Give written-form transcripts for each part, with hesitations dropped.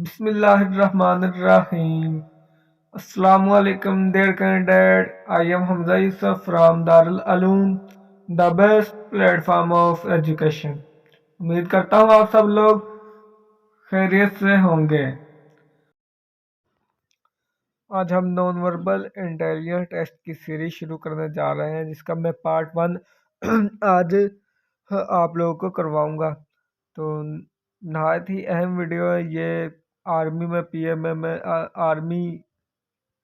Bismillahirrahmanirrahim. Assalamu alaikum, dear candidate. I am Hamza Yusuf from Darul Aloom, the best platform of education. उम्मीद करता हूँ आप सब लोग खैरियत से होंगे। आज हम नॉन वर्बल इंटेलिजेंस टेस्ट की सीरीज शुरू करने जा रहे हैं, जिसका मैं पार्ट 1 आज आप लोगों को करवाऊंगा। तो नहायत ही अहम वीडियो है ये। आर्मी में, पीएमए में,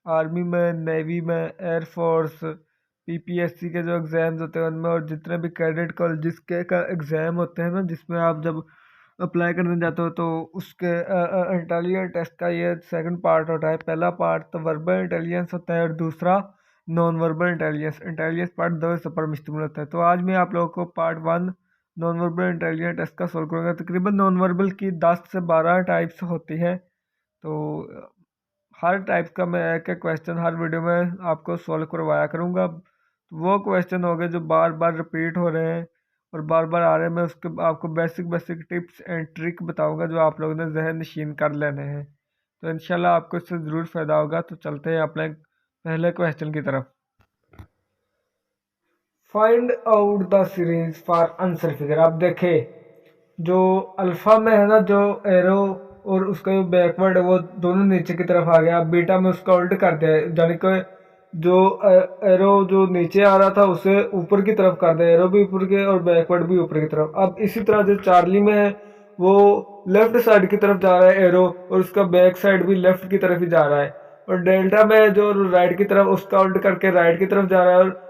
आर्मी में, नेवी में, एयरफोर्स, पीपीएससी के जो एग्ज़ाम्स होते हैं उनमें, और जितने भी कैडेट कॉलेज के का एग्ज़ाम होते हैं ना, जिसमें आप जब अप्लाई करने जाते हो तो उसके इंटेलिजेंस टेस्ट का ये सेकंड पार्ट होता है। पहला पार्ट तो वर्बल इंटेलिजेंस होता है और दूसरा non verbal intelligence. Intelligence part दो हिस्सों पर मुश्तमिल होता है। तो आज मैं आप लोगों को part 1 non verbal intelligence test का सोल्व करूँगा। तकरीबन नॉन वर्बल की 10 से 12 टाइप्स होती हैं। तो हर टाइप का मैं एक एक क्वेश्चन हर वीडियो में आपको सॉल्व करवाया करूँगा। तो वो क्वेश्चन हो गए जो बार बार रिपीट हो रहे हैं और बार बार आ रहे हैं, मैं उसके आपको basic basic tips and trick बताऊंगा जो आप लोगों ने जहन नशीन कर लेने हैं। तो इंशाल्लाह आपको इससे ज़रूर फ़ायदा होगा। तो चलते हैं अपने पहले क्वेश्चन की तरफ। Find out the series for answer figure. आप देखें जो अल्फ़ा में है ना, जो एरो और उसका जो बैकवर्ड है वो दोनों नीचे की तरफ आ गया। अब बीटा में उसका उल्ट कर दिया, यानी कि जो एरो जो नीचे आ रहा था उसे ऊपर की तरफ कर दिया, एरो भी ऊपर के और बैकवर्ड भी ऊपर की तरफ। अब इसी तरह जो चार्ली में है वो लेफ्ट साइड की तरफ जा रहा है एरो, और उसका बैक साइड भी लेफ्ट की तरफ ही जा रहा है। और डेल्टा में जो राइट की तरफ, उसका उल्ट करके राइट की तरफ जा रहा है, और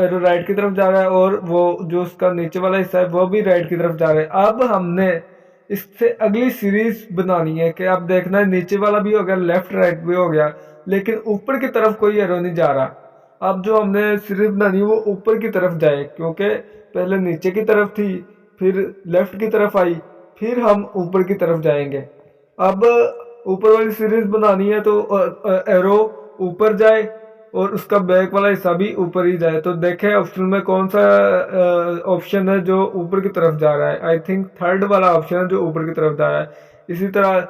एरो राइट की तरफ जा रहा है, और वो जो उसका नीचे वाला हिस्सा है वो भी राइट की तरफ जा रहा है। अब हमने इससे अगली सीरीज बनानी है कि आप देखना है नीचे वाला भी हो गया, लेफ्ट राइट भी हो गया, लेकिन ऊपर की तरफ कोई एरो नहीं जा रहा। अब जो हमने सीरीज बनानी है वो ऊपर की तरफ जाए, क्योंकि पहले नीचे की तरफ थी, फिर लेफ्ट की तरफ आई, फिर हम ऊपर की तरफ जाएंगे। अब ऊपर वाली सीरीज बनानी है तो एरो ऊपर जाए और उसका बैक वाला हिस्सा भी ऊपर ही जाए। तो देखें ऑप्शन में कौन सा ऑप्शन है जो ऊपर की तरफ जा रहा है। आई थिंक थर्ड वाला ऑप्शन है जो ऊपर की तरफ जा रहा है। इसी तरह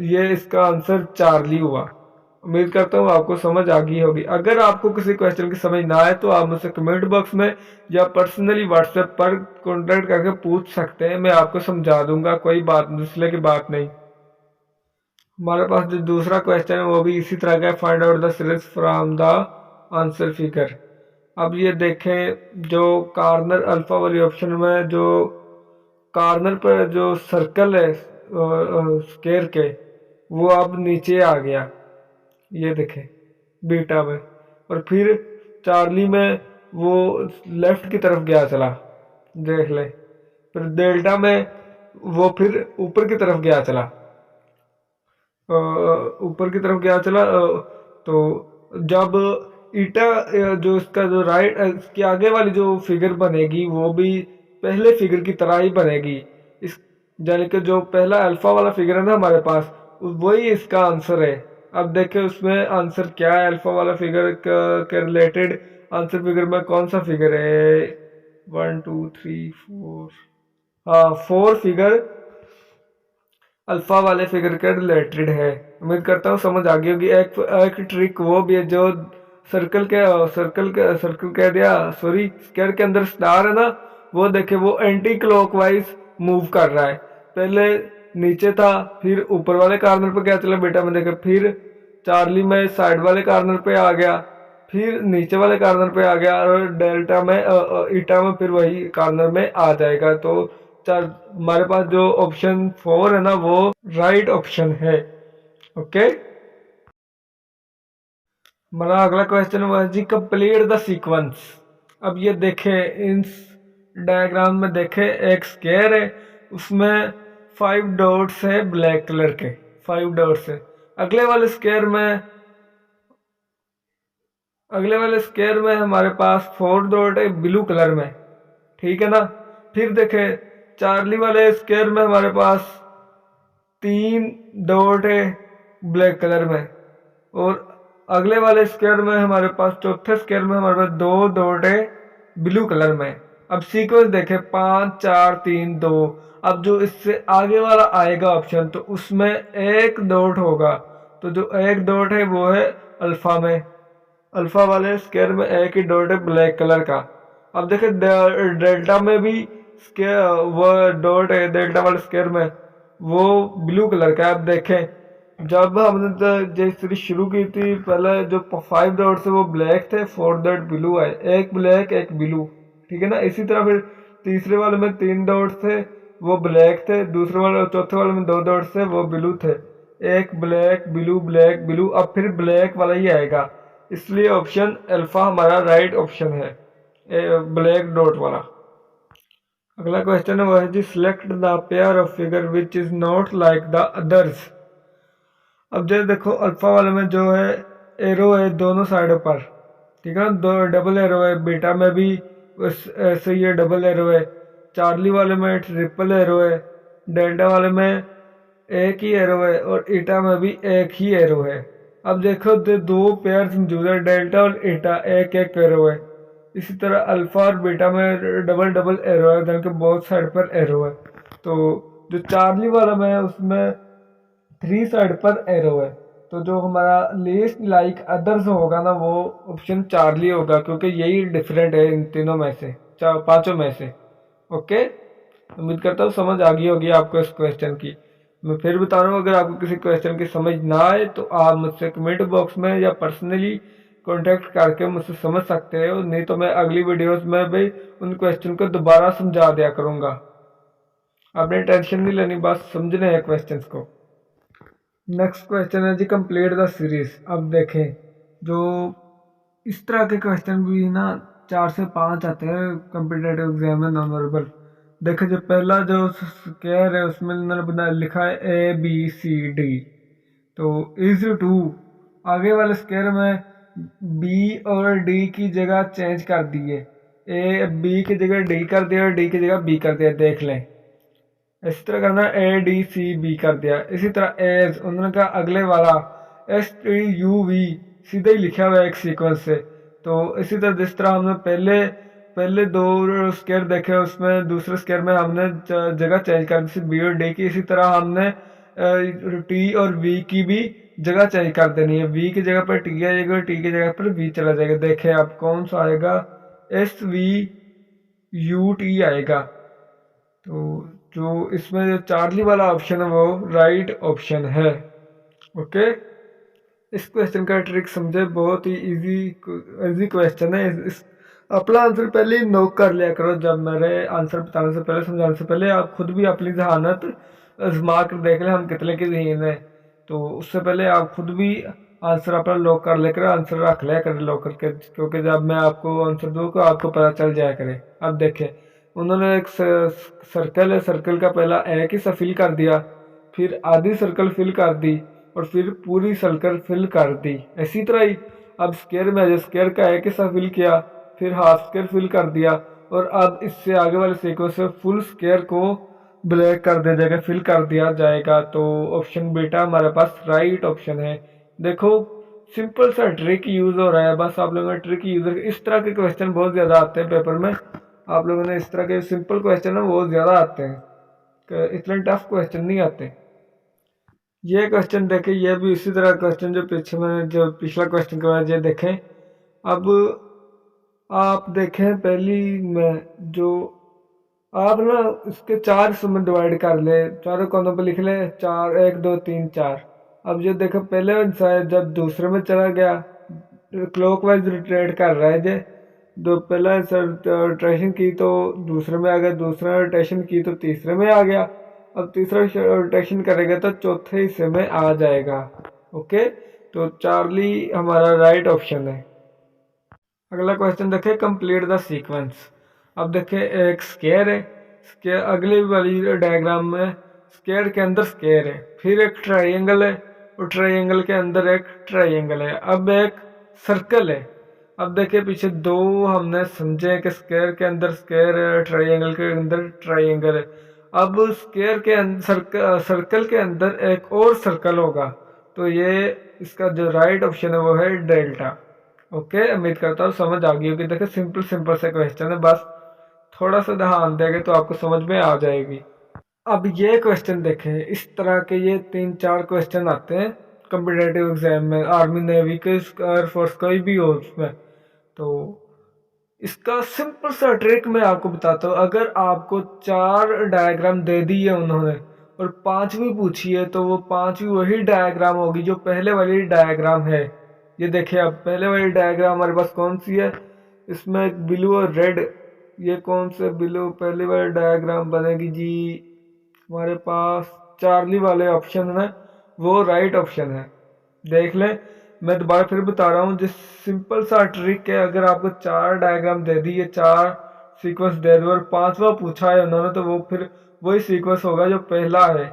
ये इसका आंसर चार्ली हुआ। उम्मीद करता हूँ आपको समझ आ गई होगी। अगर आपको किसी क्वेश्चन की समझ ना आए तो आप मुझसे कमेंट बॉक्स में या पर्सनली व्हाट्सएप पर कॉन्टेक्ट करके पूछ सकते हैं, मैं आपको समझा दूंगा, कोई बात दूसरे की बात नहीं। हमारे पास जो दूसरा क्वेश्चन है वो भी इसी तरह का है। Find out the series from the answer figure. अब ये देखें जो कार्नर अल्फा वाली ऑप्शन में जो कार्नर पर जो सर्कल है स्केयर के, वो अब नीचे आ गया, ये देखें बीटा में। और फिर चार्ली में वो लेफ्ट की तरफ गया चला, देख ले। फिर डेल्टा में वो फिर ऊपर की तरफ गया चला, ऊपर की तरफ गया चला। तो जब ईटा जो इसका जो राइट इसके आगे वाली जो फिगर बनेगी वो भी पहले फिगर की तरह ही बनेगी। इस यानी कि जो पहला अल्फा वाला फिगर है ना हमारे पास, वही इसका आंसर है। अब देखें उसमें आंसर क्या है। अल्फा वाला फिगर के रिलेटेड आंसर फिगर में कौन सा फिगर है? 1 2 3 4, हाँ 4 फिगर अल्फा वाले फिगर के रिलेटेड है। उम्मीद करता हूँ समझ आ गई होगी। एक ट्रिक वो भी है जो सर्कल कह दिया, सॉरी स्क्वायर के अंदर स्टार है ना, वो देखे वो एंटी क्लॉकवाइज मूव कर रहा है। पहले नीचे था, फिर ऊपर वाले कॉर्नर पे गया चला बेटा में देखे, फिर चार्ली में साइड वाले कॉर्नर पे आ गया, फिर नीचे वाले कॉर्नर पे आ गया, और डेल्टा में ईटा में फिर वही कॉर्नर में आ जाएगा। तो हमारे पास जो ऑप्शन 4 है ना वो राइट ऑप्शन है। ओके, हमारा अगला क्वेश्चन हुआ जी कंप्लीट द सीक्वेंस। अब ये देखें इस डायग्राम में देखें एक स्क्वायर है, उसमें 5 डॉट्स है ब्लैक कलर के, 5 डॉट्स है। अगले वाले स्क्वायर में हमारे पास 4 डॉट है ब्लू कलर में, ठीक है ना। फिर देखें चार्ली वाले स्क्वायर में हमारे पास 3 डॉट है ब्लैक कलर में, और अगले वाले स्क्वायर में हमारे पास, चौथे स्क्वायर में हमारे पास 2 डॉट है ब्लू कलर में। अब सीक्वेंस देखें 5 4 3 2। अब जो इससे आगे वाला आएगा ऑप्शन तो उसमें एक डॉट होगा, तो जो एक डॉट है वो है अल्फा में, अल्फा वाले स्क्वायर में एक ही डॉट है ब्लैक कलर का। अब देखें डेल्टा में भी स्क्वायर वो डॉट है डेल्टा वाले स्क्वायर में, वो ब्लू कलर का है। अब देखें जब हमने जैसे शुरू की थी पहले जो 5 डॉट्स है वो ब्लैक थे, 4 डॉट ब्लू है, एक ब्लैक एक ब्लू, ठीक है ना। इसी तरह फिर तीसरे वाले में 3 डॉट्स थे वो ब्लैक थे, दूसरे वाले चौथे वाले में 2 डॉट्स थे वो ब्लू थे, एक ब्लैक ब्लू। अब फिर ब्लैक वाला ही आएगा, इसलिए ऑप्शन अल्फा हमारा राइट ऑप्शन है, ब्लैक डॉट वाला। अगला क्वेश्चन है वह है जी select the pair of figure which is not like the others. अब जैसे देखो अल्फा वाले में जो है एरो है दोनों साइडों पर, ठीक है ना, दो डबल एरो है, बीटा में भी ऐसे ही डबल एरो है, चार्ली वाले में ट्रिपल एरो है, डेल्टा वाले में एक ही एरो है और ईटा में भी एक ही एरो है। अब देखो दो पेयर्स मौजूद है, डेल्टा और ईटा एक एक एरो है। इसी तरह अल्फा और बीटा में डबल डबल एरो है, जबकि बहुत साइड पर एरो है। तो जो चार्ली वाला में है उसमें 3 साइड पर एरो है, तो जो हमारा लीस्ट लाइक अदर्स होगा ना वो ऑप्शन चार्ली होगा, क्योंकि यही डिफरेंट है इन तीनों में से, पांचों में से। ओके, उम्मीद करता हूँ समझ आ गई होगी आपको इस क्वेश्चन की। मैं फिर बता रहा हूँ अगर आपको किसी क्वेश्चन की समझ ना आए तो आप मुझसे कमेंट बॉक्स में या पर्सनली कांटेक्ट करके मुझसे समझ सकते हो, नहीं तो मैं अगली वीडियोस में भी उन क्वेश्चन को दोबारा समझा दिया करूँगा। आपने टेंशन नहीं लेनी, बस समझने हैं क्वेश्चंस को। नेक्स्ट क्वेश्चन है जी कंप्लीट द सीरीज। अब देखें जो इस तरह के क्वेश्चन भी ना 4 से 5 आते हैं कॉम्पिटेटिव एग्जाम में नॉर्मल। देखो जो पहला जो स्क्वायर है उसमें इन्होंने बना लिखा है ABCD, तो इज टू आगे वाले स्क्वायर में B और D की जगह चेंज कर दिए, B की जगह D कर दिया और D की जगह B कर दिया, देख लें। इसी तरह करना ADCB कर दिया। इसी तरह एज उन्होंने कहा अगले वाला STUV सीधे ही लिखा हुआ है एक सीक्वेंस से। तो इसी तरह जिस तरह हमने पहले पहले दो स्क्वायर देखे उसमें दूसरे स्क्वायर में हमने जगह चेंज कर दी B और D की, इसी तरह हमने T और V की भी जगह चेंज कर देनी है। V की जगह पर T आ जाएगा और T की जगह पर V चला जाएगा। देखें अब कौन सा आएगा, SVUT आएगा। तो जो इसमें जो चार्ली वाला ऑप्शन है वो राइट ऑप्शन है। ओके, इस क्वेश्चन का ट्रिक समझे, बहुत ही इजी क्वेश्चन है। अपना आंसर पहले ही नोट कर लिया करो, जब मेरे आंसर बताने से पहले समझाने से पहले आप खुद भी अपनी जहानत आजमा कर देख लें हम कितने की जहीन है। तो उससे पहले आप खुद भी आंसर अपना लॉक कर लेकर आंसर रख लिया करें लॉक करके, क्योंकि जब मैं आपको आंसर दूँ तो आपको पता चल जाया करे। अब देखें उन्होंने एक सर्कल है, सर्कल का पहला एक हिस्सा फिल कर दिया, फिर आधी सर्कल फिल कर दी और फिर पूरी सर्कल फिल कर दी। इसी तरह ही अब स्क्वायर में स्क्वायर का एक हिस्सा फिल किया, फिर हाफ स्क्वायर फिल कर दिया और अब इससे आगे वाले सीक्वेंस में फुल स्क्वायर को ब्लैक कर दिया जाएगा, फिल कर दिया जाएगा। तो ऑप्शन बीटा हमारे पास राइट ऑप्शन है। देखो सिंपल सा ट्रिक यूज हो रहा है, बस आप लोगों ने ट्रिक यूज, इस तरह के क्वेश्चन बहुत ज़्यादा आते हैं पेपर में, आप लोगों ने इस तरह के सिंपल क्वेश्चन है बहुत ज़्यादा आते हैं, इतने टफ क्वेश्चन नहीं आते। ये क्वेश्चन देखें, ये भी इसी तरह क्वेश्चन जो पीछे में जो पिछला क्वेश्चन करवाया ये देखें। अब आप देखें पहली में जो आप ना इसके 4 हिस्सों में डिवाइड कर ले, चारों कोनों पर लिख ले 4 1 2 3 4। अब जो देखो पहले हिस्सा जब दूसरे में चला गया क्लॉकवाइज रोटेट कर रहा है, जे जो पहला रोटेशन की तो दूसरे में आ गया, दूसरा रोटेशन की तो तीसरे में आ गया, अब तीसरा रोटेशन करेगा तो चौथे हिस्से में आ जाएगा। ओके, तो चार्ली हमारा राइट ऑप्शन है। अगला क्वेश्चन देखें कंप्लीट द सीक्वेंस। अब देखें एक स्क्वायर है, स्क्वायर अगली वाली डायग्राम में स्क्वायर के अंदर स्क्वायर है, फिर एक ट्राइंगल है और ट्राइंगल के अंदर एक ट्राइंगल है, अब एक सर्कल है। अब देखिए पीछे दो हमने समझे कि स्क्वायर के अंदर स्क्वायर है, ट्राइंगल के अंदर ट्राइंगल है। अब स्क्वायर के अंदर सर्कल के अंदर एक और सर्कल होगा, तो ये इसका जो राइट ऑप्शन है वो है डेल्टा। ओके, उम्मीद करता हूँ समझ आ गई होगी। देखिए सिंपल सिंपल से क्वेश्चन है, बस थोड़ा सा ध्यान देंगे तो आपको समझ में आ जाएगी। अब ये क्वेश्चन देखें, इस तरह के ये 3-4 क्वेश्चन आते हैं कॉम्पिटेटिव एग्जाम में, आर्मी नेवी के, एयरफोर्स कोई भी हो उसमें। तो इसका सिंपल सा ट्रिक मैं आपको बताता हूँ। अगर आपको 4 डायग्राम दे दी है उन्होंने और 5वीं पूछी है, तो वो 5वीं वही डायग्राम होगी जो पहले वाली डायग्राम है। ये देखिए, अब पहले वाली डायग्राम हमारे पास कौन सी है, इसमें एक ब्लू और रेड, ये कौन से ब्लू पहली वाली डायग्राम बनेगी जी, हमारे पास चार्ली वाले ऑप्शन है, वो राइट ऑप्शन है। देख लें, मैं दोबारा फिर बता रहा हूँ, जिस सिंपल सा ट्रिक है। अगर आपको 4 डायग्राम दे दिए, 4 सीक्वेंस दे दो और 5वां पूछा है उन्होंने, तो वो फिर वही सीक्वेंस होगा जो पहला है।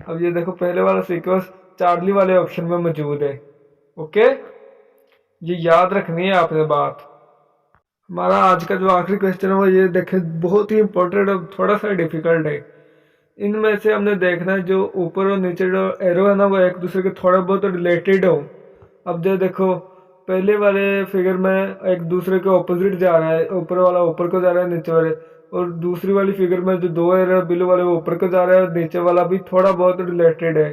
अब ये देखो, पहले वाला सीक्वेंस चार्ली वाले ऑप्शन में मौजूद है। ओके, ये याद रखनी है आपने बात। हमारा आज का जो आखिरी क्वेश्चन है वो ये देखें, बहुत ही इंपॉर्टेंट और थोड़ा सा डिफिकल्ट है। इनमें से हमने देखना है जो ऊपर और नीचे जो एरो है ना, वो एक दूसरे के थोड़ा बहुत रिलेटेड हो। अब जो देखो, पहले वाले फिगर में एक दूसरे के ऑपोजिट जा रहा है, ऊपर वाला ऊपर को जा रहा है, नीचे वाले, और दूसरी वाली फिगर में जो 2 एरो बिलो वाले वो ऊपर को जा रहा है और नीचे वाला भी थोड़ा बहुत रिलेटेड है।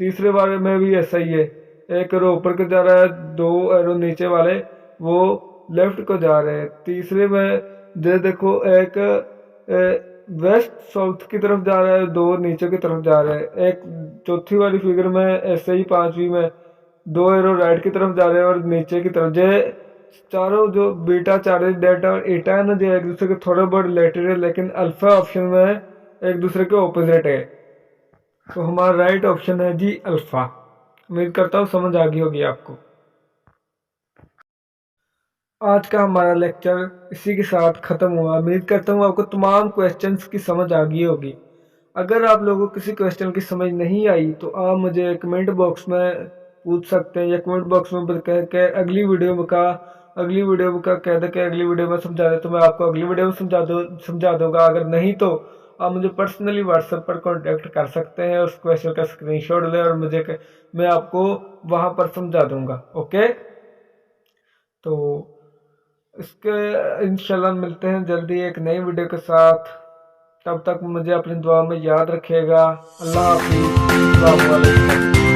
तीसरे वाले में भी ऐसा ही है, एक एरो ऊपर को जा रहा है, 2 एरो नीचे वाले वो लेफ्ट को जा रहे हैं। तीसरे में जो देखो, एक वेस्ट साउथ की तरफ जा रहा है, 2 नीचे की तरफ जा रहे हैं। एक चौथी वाली फिगर में ऐसे ही 5वीं में 2 एरो राइट की तरफ जा रहे हैं और नीचे की तरफ जो चारों जो बीटा, चार्ली, डेल्टा और ईटा है ना, जो एक दूसरे के थोड़े बहुत रिलेटेड है, लेकिन अल्फा ऑप्शन में एक दूसरे के ऑपोजिट है। तो हमारा राइट ऑप्शन है जी अल्फा। उम्मीद करता हूँ समझ आ गई होगी आपको। आज का हमारा लेक्चर इसी के साथ ख़त्म हुआ। उम्मीद करता हूँ आपको तमाम क्वेश्चंस की समझ आ गई होगी। अगर आप लोगों को किसी क्वेश्चन की समझ नहीं आई तो आप मुझे कमेंट बॉक्स में पूछ सकते हैं, या कमेंट बॉक्स में कह के अगली वीडियो में कह दे के अगली वीडियो में समझा दे, तो मैं आपको अगली वीडियो में समझा दूंगा। अगर नहीं तो आप मुझे पर्सनली व्हाट्सएप पर कांटेक्ट कर सकते हैं, उस क्वेश्चन का स्क्रीनशॉट लें और मैं आपको वहाँ पर समझा दूंगा। ओके, तो इसके इंशाल्लाह मिलते हैं जल्दी एक नई वीडियो के साथ। तब तक मुझे अपनी दुआ में याद रखिएगा। अल्लाह हाफिज़।